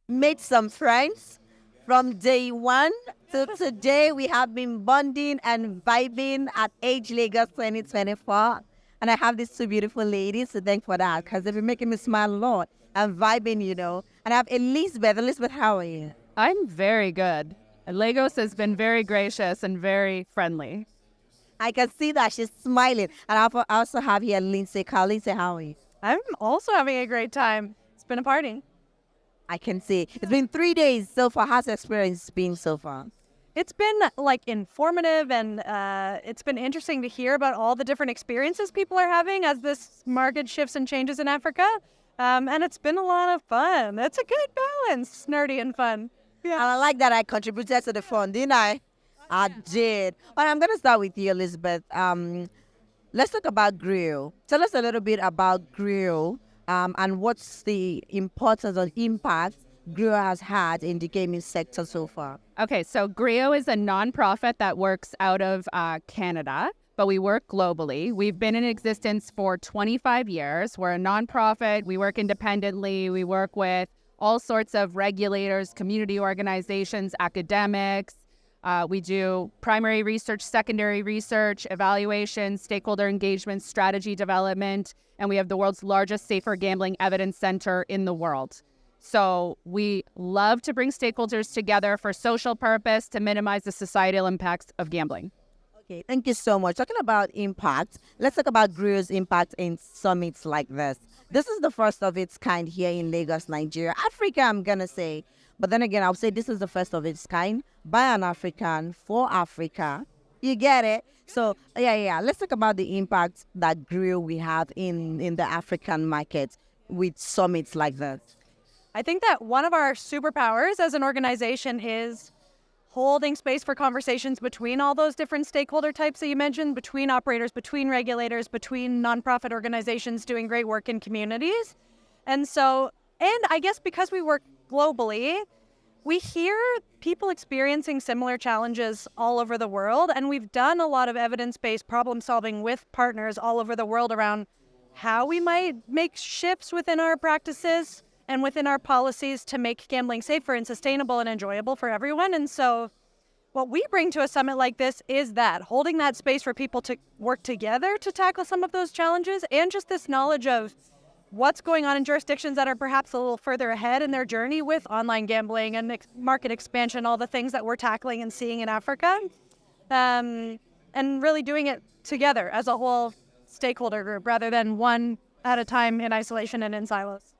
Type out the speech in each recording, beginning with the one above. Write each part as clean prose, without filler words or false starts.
made some friends. From day one to today, we have been bonding and vibing at Age Lagos 2024. And I have these two beautiful ladies to thank for that because they've been making me smile a lot and vibing. And I have Elizabeth. Elizabeth, how are you? I'm very good. Lagos has been very gracious and very friendly. I can see that she's smiling. And I also have here Lindsay Kalbfleisch. Lindsay, how are you? I'm also having a great time. It's been a party. I can see. It's been 3 days so far. How's the experience been so far? It's been informative and it's been interesting to hear about all the different experiences people are having as this market shifts and changes in Africa. And it's been a lot of fun. It's a good balance, nerdy and fun. Yeah. And I like that I contributed to the fun, didn't I? I did. But I'm going to start with you, Elizabeth. Let's talk about GREO. Tell us a little bit about GREO and what's the importance or impact GREO has had in the gaming sector so far. Okay, so GREO is a nonprofit that works out of Canada, but we work globally. We've been in existence for 25 years. We're a nonprofit. We work independently. We work with all sorts of regulators, community organizations, academics. We do primary research, secondary research, evaluation, stakeholder engagement, strategy development, and we have the world's largest safer gambling evidence center in the world. So we love to bring stakeholders together for social purpose to minimize the societal impacts of gambling. Okay, thank you so much. Talking about impact, let's talk about GREO's impact in summits like this. This is the first of its kind here in Lagos, Nigeria. Africa, I'm going to say. But then again, I'll say this is the first of its kind by an African for Africa. You get it? So, yeah. Let's talk about the impact that GREO we have in the African market with summits like this. I think that one of our superpowers as an organization is holding space for conversations between all those different stakeholder types that you mentioned, between operators, between regulators, between nonprofit organizations doing great work in communities. And I guess because we work globally, we hear people experiencing similar challenges all over the world, and we've done a lot of evidence-based problem solving with partners all over the world around how we might make shifts within our practices and within our policies to make gambling safer and sustainable and enjoyable for everyone. And so what we bring to a summit like this is that, holding that space for people to work together to tackle some of those challenges, and just this knowledge of what's going on in jurisdictions that are perhaps a little further ahead in their journey with online gambling and market expansion, all the things that we're tackling and seeing in Africa, and really doing it together as a whole stakeholder group rather than one at a time in isolation and in silos.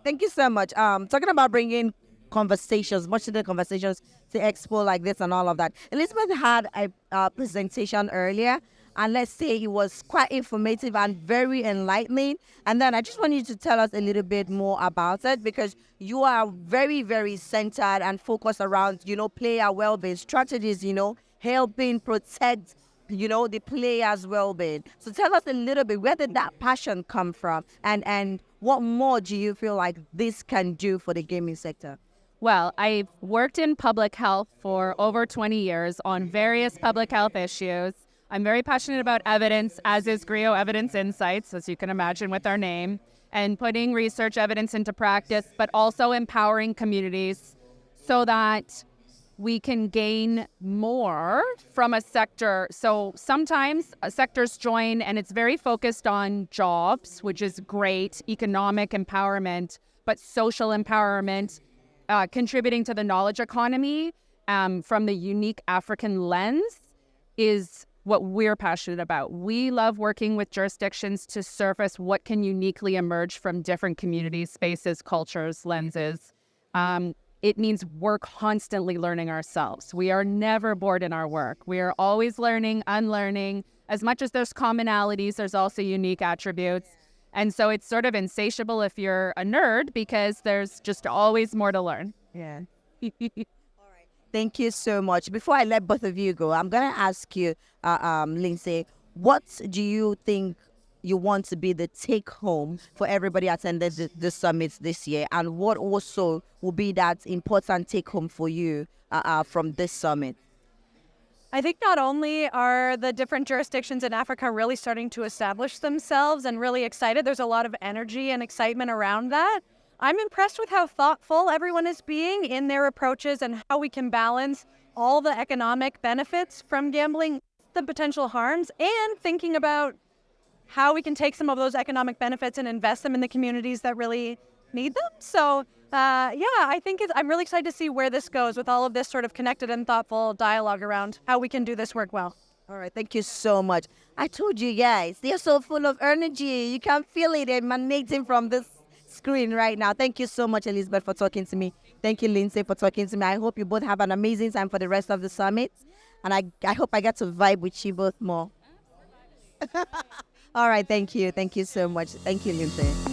Thank you so much. Talking about bringing conversations, much of the conversations to expo like this and all of that. Elizabeth had a presentation earlier, and let's say it was quite informative and very enlightening. And then I just want you to tell us a little bit more about it, because you are very, very centered and focused around, player well-being strategies, helping protect, the player's well-being. So tell us a little bit, where did that passion come from? And what more do you feel like this can do for the gaming sector? Well, I've worked in public health for over 20 years on various public health issues. I'm very passionate about evidence, as is GREO Evidence Insights, as you can imagine with our name, and putting research evidence into practice, but also empowering communities so that we can gain more from a sector. So sometimes sectors join and it's very focused on jobs, which is great, economic empowerment, but social empowerment, contributing to the knowledge economy from the unique African lens is what we're passionate about. We love working with jurisdictions to surface what can uniquely emerge from different communities, spaces, cultures, lenses. It means we're constantly learning ourselves. We are never bored in our work. We are always learning, unlearning. As much as there's commonalities, there's also unique attributes. And so it's sort of insatiable if you're a nerd, because there's just always more to learn. Yeah. All right. Thank you so much. Before I let both of you go, I'm going to ask you, Lindsay, what do you think you want to be the take home for everybody attending the summit this year, and what also will be that important take home for you from this summit? I think not only are the different jurisdictions in Africa really starting to establish themselves and really excited, there's a lot of energy and excitement around that, I'm impressed with how thoughtful everyone is being in their approaches and how we can balance all the economic benefits from gambling, the potential harms, and thinking about how we can take some of those economic benefits and invest them in the communities that really need them. So, I think I'm really excited to see where this goes with all of this sort of connected and thoughtful dialogue around how we can do this work well. All right, thank you so much. I told you guys, they're so full of energy. You can feel it emanating from this screen right now. Thank you so much, Elizabeth, for talking to me. Thank you, Lindsay, for talking to me. I hope you both have an amazing time for the rest of the summit. And I hope I get to vibe with you both more. All right, thank you. Thank you so much. Thank you, Lindsay.